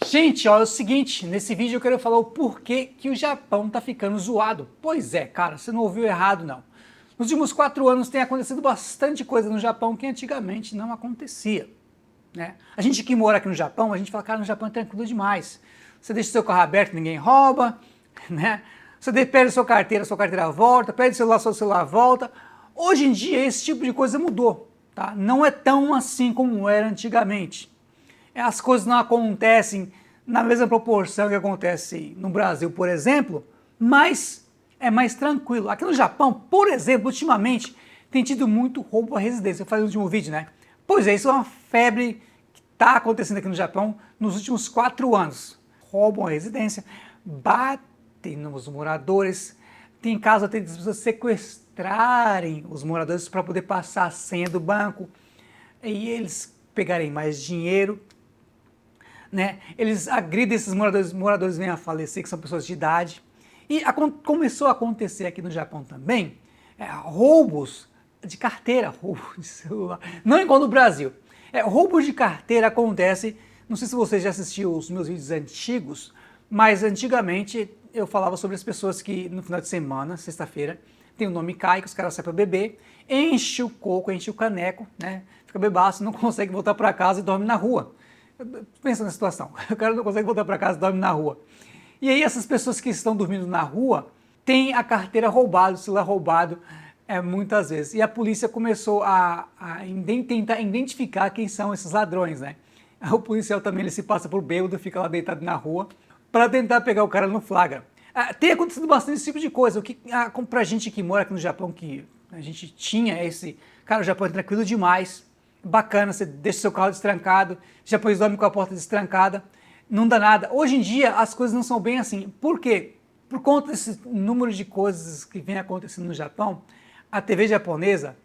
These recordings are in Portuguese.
Gente, ó, é o seguinte, nesse vídeo eu quero falar o porquê que o Japão tá ficando zoado. Pois é, cara, você não ouviu errado não. Nos últimos 4 anos tem acontecido bastante coisa no Japão que antigamente não acontecia, né? A gente que mora aqui no Japão, a gente fala, cara, no Japão é tranquilo demais. Você deixa o seu carro aberto, ninguém rouba, né? Você perde sua carteira volta, perde o celular, seu celular volta. Hoje em dia esse tipo de coisa mudou, tá? Não é tão assim como era antigamente. As coisas não acontecem na mesma proporção que acontece no Brasil, por exemplo, mas é mais tranquilo. Aqui no Japão, por exemplo, ultimamente tem tido muito roubo à residência. Eu falei no último vídeo, né? Pois é, isso é uma febre que está acontecendo aqui no Japão nos últimos 4 anos. Roubam a residência, batem nos moradores, tem caso até de pessoas sequestrarem os moradores para poder passar a senha do banco e eles pegarem mais dinheiro, né? Eles agridem esses moradores vêm a falecer, que são pessoas de idade. E começou a acontecer aqui no Japão também roubos de carteira, roubo de celular, não igual no Brasil. Roubos de carteira acontece, não sei se você já assistiu os meus vídeos antigos, mas antigamente eu falava sobre as pessoas que no final de semana, sexta-feira, tem o nome cai, que os caras saem para beber, enche o coco, enche o caneco, né? Fica bebaço, não consegue voltar para casa e dorme na rua. Pensa na situação, o cara não consegue voltar para casa e dorme na rua. E aí essas pessoas que estão dormindo na rua têm a carteira roubada, o celular roubado muitas vezes. E a polícia começou a tentar identificar quem são esses ladrões, né? O policial também ele se passa por bêbado, fica lá deitado na rua para tentar pegar o cara no flagra. Tem acontecido bastante esse tipo de coisa. O que pra gente que mora aqui no Japão, que a gente tinha esse... Cara, o Japão é tranquilo demais, bacana, você deixa o seu carro destrancado, já depois dorme com a porta destrancada, não dá nada. Hoje em dia as coisas não são bem assim. Por quê? Por conta desse número de coisas que vem acontecendo no Japão, a TV japonesa,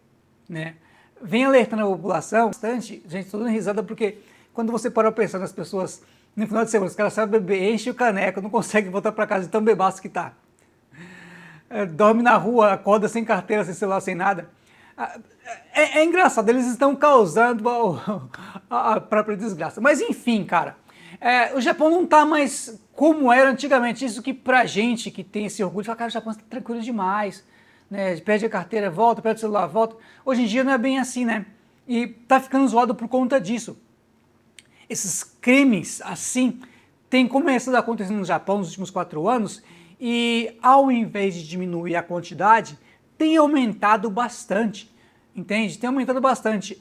né, vem alertando a população bastante. Gente, tô dando risada porque quando você para pensar nas pessoas no final de semana, os caras sabem beber, enche o caneco, não consegue voltar para casa de tão bebaço que tá. Dorme na rua, acorda sem carteira, sem celular, sem nada. É engraçado, eles estão causando a própria desgraça. Mas enfim, cara, o Japão não tá mais como era antigamente. Isso que pra gente que tem esse orgulho, fala, cara, o Japão está tranquilo demais, né? Perde a carteira, volta, perde o celular, volta. Hoje em dia não é bem assim, né? E tá ficando zoado por conta disso. Esses crimes assim têm começado a acontecer no Japão nos últimos 4 anos e ao invés de diminuir a quantidade, tem aumentado bastante, entende? Tem aumentado bastante,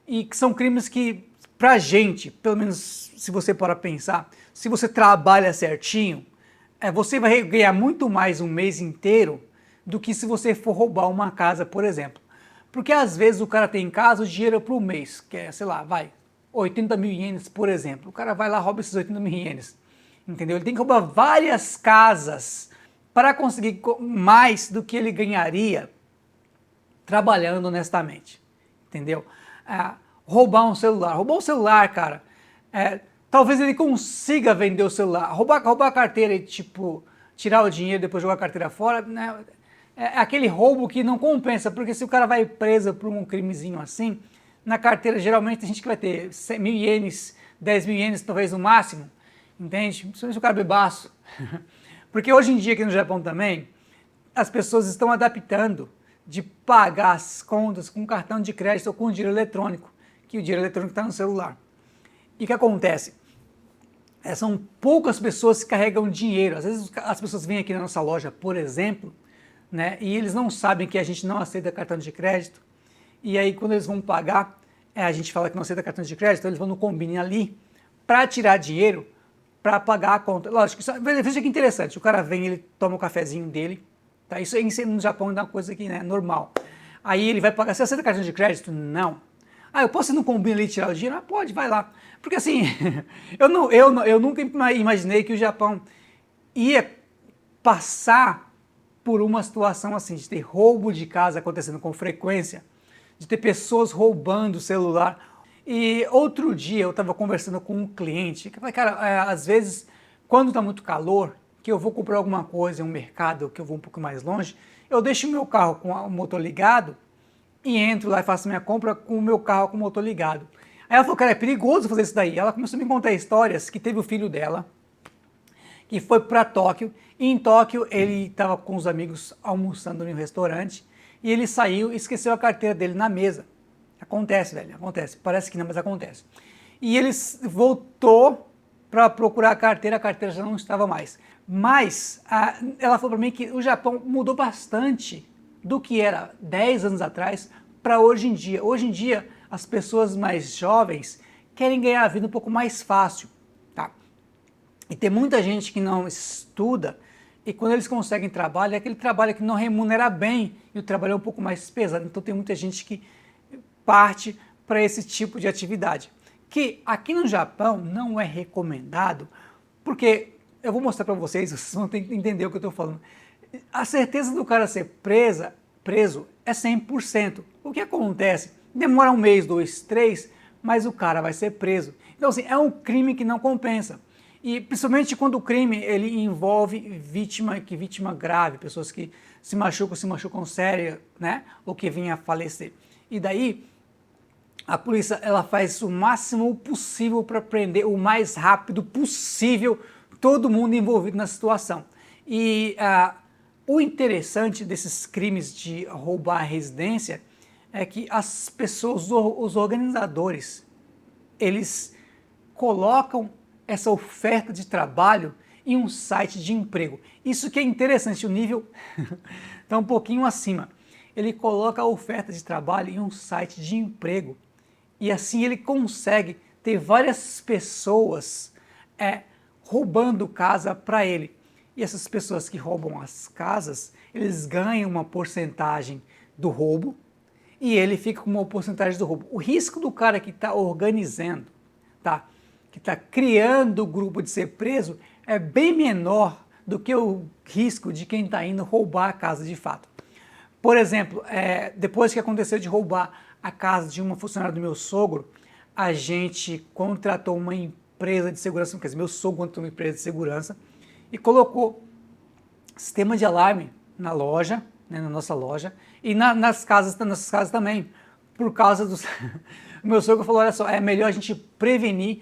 e que são crimes que, pra gente, pelo menos se você parar pra pensar, se você trabalha certinho, você vai ganhar muito mais um mês inteiro do que se você for roubar uma casa, por exemplo. Porque às vezes o cara tem em casa o dinheiro pro mês, que é, sei lá, 80 mil ienes, por exemplo. O cara vai lá e rouba esses 80 mil ienes, entendeu? Ele tem que roubar várias casas para conseguir mais do que ele ganharia trabalhando honestamente, entendeu? Roubar um celular, cara, talvez ele consiga vender o celular, roubar a carteira e tipo, tirar o dinheiro e depois jogar a carteira fora, né? É aquele roubo que não compensa, porque se o cara vai preso por um crimezinho assim, na carteira geralmente a gente que vai ter 100 mil ienes, 10 mil ienes talvez no máximo, entende? Principalmente o cara bebaço. Porque hoje em dia aqui no Japão também, as pessoas estão adaptando de pagar as contas com cartão de crédito ou com dinheiro eletrônico, que o dinheiro eletrônico está no celular. E o que acontece? São poucas pessoas que carregam dinheiro. Às vezes as pessoas vêm aqui na nossa loja, por exemplo, né, e eles não sabem que a gente não aceita cartão de crédito. E aí quando eles vão pagar, a gente fala que não aceita cartão de crédito, então eles vão no Combine ali para tirar dinheiro para pagar a conta. Lógico, veja que interessante, o cara vem, ele toma o cafezinho dele, tá? Isso no Japão é uma coisa que, né, normal. Aí ele vai pagar, você aceita cartão de crédito? Não. Eu posso ir no Combine ali e tirar o dinheiro? Pode, vai lá. Porque assim, eu nunca imaginei que o Japão ia passar por uma situação assim, de ter roubo de casa acontecendo com frequência, de ter pessoas roubando o celular. E outro dia eu estava conversando com um cliente, que falei, cara, às vezes, quando está muito calor, que eu vou comprar alguma coisa em um mercado, que eu vou um pouco mais longe, eu deixo o meu carro com o motor ligado e entro lá e faço minha compra com o meu carro com o motor ligado. Aí ela falou, cara, é perigoso fazer isso daí. Ela começou a me contar histórias que teve o filho dela, que foi para Tóquio, e em Tóquio ele estava com os amigos almoçando em um restaurante, e ele saiu e esqueceu a carteira dele na mesa. Acontece, velho, acontece. Parece que não, mas acontece. E ele voltou para procurar a carteira já não estava mais. Mas ela falou para mim que o Japão mudou bastante do que era 10 anos atrás para hoje em dia. Hoje em dia, as pessoas mais jovens querem ganhar a vida um pouco mais fácil, tá? E tem muita gente que não estuda e quando eles conseguem trabalho, é aquele trabalho que não remunera bem e o trabalho é um pouco mais pesado. Então tem muita gente que parte para esse tipo de atividade, que aqui no Japão não é recomendado, porque eu vou mostrar para vocês, vocês vão ter que entender o que eu estou falando. A certeza do cara ser preso é 100%. O que acontece? Demora um mês, 2, 3, mas o cara vai ser preso. Então, assim, é um crime que não compensa. E principalmente quando o crime ele envolve vítima grave, pessoas que se machucam sério, né? Ou que vêm a falecer. E daí, a polícia ela faz o máximo possível para prender o mais rápido possível todo mundo envolvido na situação. E o interessante desses crimes de roubar a residência é que as pessoas, os organizadores, eles colocam essa oferta de trabalho em um site de emprego. Isso que é interessante, o nível está um pouquinho acima. Ele coloca a oferta de trabalho em um site de emprego e assim ele consegue ter várias pessoas roubando casa para ele. E essas pessoas que roubam as casas, eles ganham uma porcentagem do roubo e ele fica com uma porcentagem do roubo. O risco do cara que está organizando, tá? Que está criando o grupo de ser preso, é bem menor do que o risco de quem está indo roubar a casa de fato. Por exemplo, depois que aconteceu de roubar a casa de uma funcionária do meu sogro, a gente contratou uma empresa de segurança, quer dizer, meu sogro contratou uma empresa de segurança e colocou sistema de alarme na loja, né, na nossa loja, e nas casas também, por causa dos... O meu sogro falou, olha só, é melhor a gente prevenir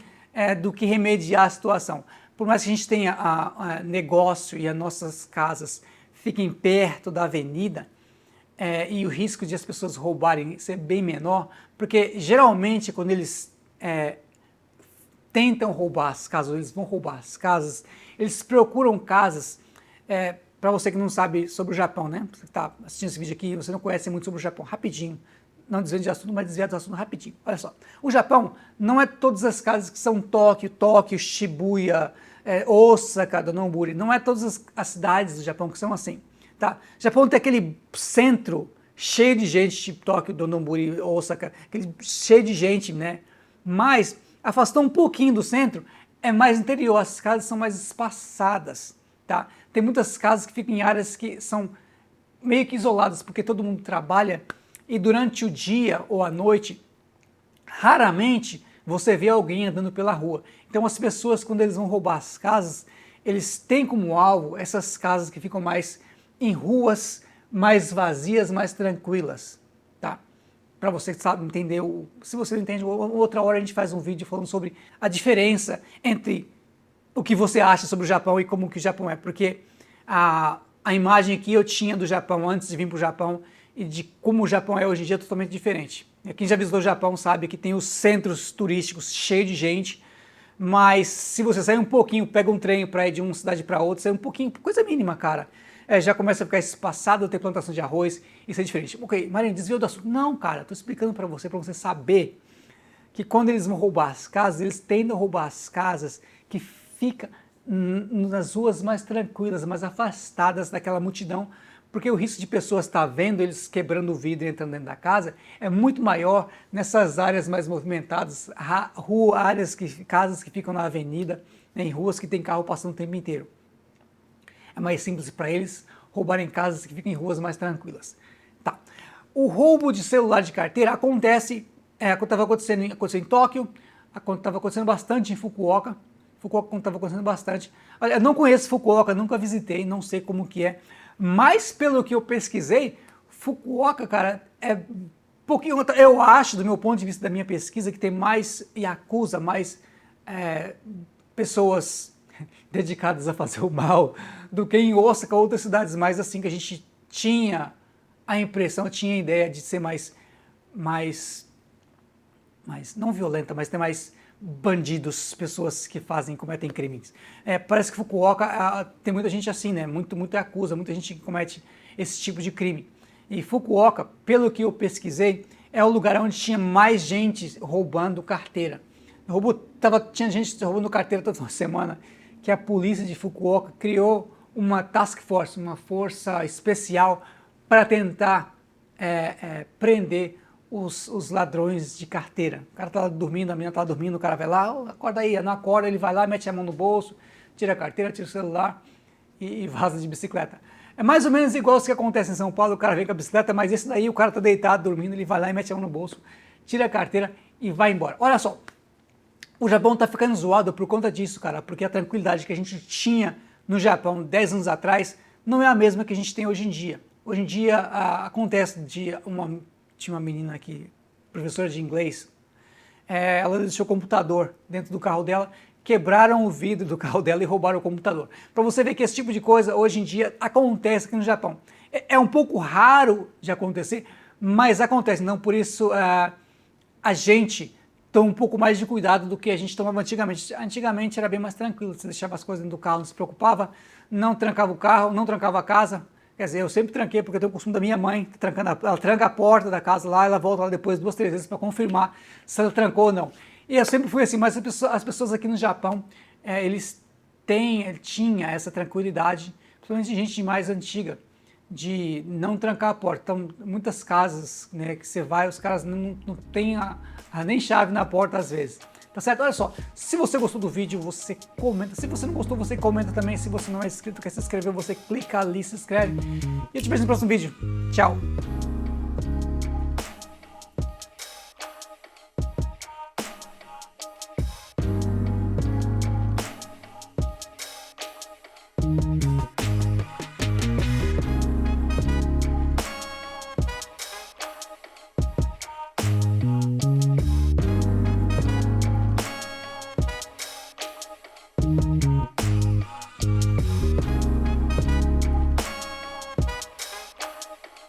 do que remediar a situação. Por mais que a gente tenha negócio e as nossas casas fiquem perto da avenida, e o risco de as pessoas roubarem ser bem menor, porque geralmente quando eles tentam roubar as casas, eles vão roubar as casas, eles procuram casas, para você que não sabe sobre o Japão, né? Você está assistindo esse vídeo aqui, você não conhece muito sobre o Japão, rapidinho, não desviando de assunto, mas desviado do assunto rapidinho. Olha só, o Japão não é todas as casas que são Tóquio, Shibuya, Osaka, Dononburi, não é todas as cidades do Japão que são assim, tá? O Japão tem aquele centro cheio de gente, tipo Tóquio, Dononburi, Osaka, aquele cheio de gente, né? Mas afastou um pouquinho do centro, é mais interior, as casas são mais espaçadas, tá? Tem muitas casas que ficam em áreas que são meio que isoladas, porque todo mundo trabalha e durante o dia ou a noite, raramente você vê alguém andando pela rua. Então as pessoas, quando eles vão roubar as casas, eles têm como alvo essas casas que ficam mais em ruas, mais vazias, mais tranquilas, tá? Para você que sabe entender, se você não entende, outra hora a gente faz um vídeo falando sobre a diferença entre o que você acha sobre o Japão e como que o Japão é, porque a imagem que eu tinha do Japão antes de vir para o Japão e de como o Japão é hoje em dia é totalmente diferente. Quem já visitou o Japão sabe que tem os centros turísticos cheios de gente, mas se você sair um pouquinho, pega um trem para ir de uma cidade para outra, sai um pouquinho, coisa mínima, cara. Já começa a ficar espaçado, ter plantação de arroz, isso é diferente. Ok, Marinho, desviou do assunto. Não, cara, estou explicando para você saber que quando eles vão roubar as casas, eles tendem a roubar as casas que ficam nas ruas mais tranquilas, mais afastadas daquela multidão, porque o risco de pessoas estar vendo eles quebrando o vidro e entrando dentro da casa é muito maior nessas áreas mais movimentadas, casas que ficam na avenida, né, em ruas que tem carro passando o tempo inteiro. É mais simples para eles roubarem casas que ficam em ruas mais tranquilas. Tá. O roubo de celular de carteira acontece, estava acontecendo em Tóquio, estava acontecendo bastante em Fukuoka. Fukuoka estava acontecendo bastante. Eu não conheço Fukuoka, nunca visitei, não sei como que é. Mas pelo que eu pesquisei, Fukuoka, cara, é pouquinho, eu acho, do meu ponto de vista da minha pesquisa, que tem mais yakuza, mais pessoas dedicadas a fazer o mal do que em Osaka ou outras cidades mais assim, que a gente tinha a impressão, tinha a ideia de ser mais não violenta, mas tem mais bandidos, pessoas que cometem crimes. Parece que Fukuoka tem muita gente assim, né? Muita yakuza, muita gente que comete esse tipo de crime. E Fukuoka, pelo que eu pesquisei, é o lugar onde tinha mais gente roubando carteira. Tinha gente roubando carteira toda semana, que a polícia de Fukuoka criou uma task force, uma força especial para tentar prender os ladrões de carteira. O cara estava dormindo, a menina estava dormindo, o cara vai lá, acorda aí, não acorda, ele vai lá, mete a mão no bolso, tira a carteira, tira o celular e vaza de bicicleta. É mais ou menos igual o que acontece em São Paulo, o cara vem com a bicicleta, mas esse daí o cara está deitado, dormindo, ele vai lá e mete a mão no bolso, tira a carteira e vai embora. Olha só, o Japão está ficando zoado por conta disso, cara, porque a tranquilidade que a gente tinha no Japão 10 anos atrás não é a mesma que a gente tem hoje em dia. Hoje em dia acontece tinha uma menina aqui, professora de inglês, ela deixou o computador dentro do carro dela, quebraram o vidro do carro dela e roubaram o computador. Para você ver que esse tipo de coisa hoje em dia acontece aqui no Japão. É um pouco raro de acontecer, mas acontece. Não por isso a gente toma um pouco mais de cuidado do que a gente tomava antigamente. Antigamente era bem mais tranquilo, você deixava as coisas dentro do carro, não se preocupava, não trancava o carro, não trancava a casa. Quer dizer, eu sempre tranquei, porque eu tenho o costume da minha mãe, ela tranca a porta da casa lá, ela volta lá depois 2, 3 vezes para confirmar se ela trancou ou não. E eu sempre fui assim, mas as pessoas aqui no Japão, eles tinham essa tranquilidade, principalmente gente mais antiga, de não trancar a porta. Então, muitas casas, né, que você vai, os caras não têm nem chave na porta às vezes. Tá certo? Olha só, se você gostou do vídeo, você comenta. Se você não gostou, você comenta também. Se você não é inscrito, quer se inscrever, você clica ali, se inscreve. E eu te vejo no próximo vídeo. Tchau!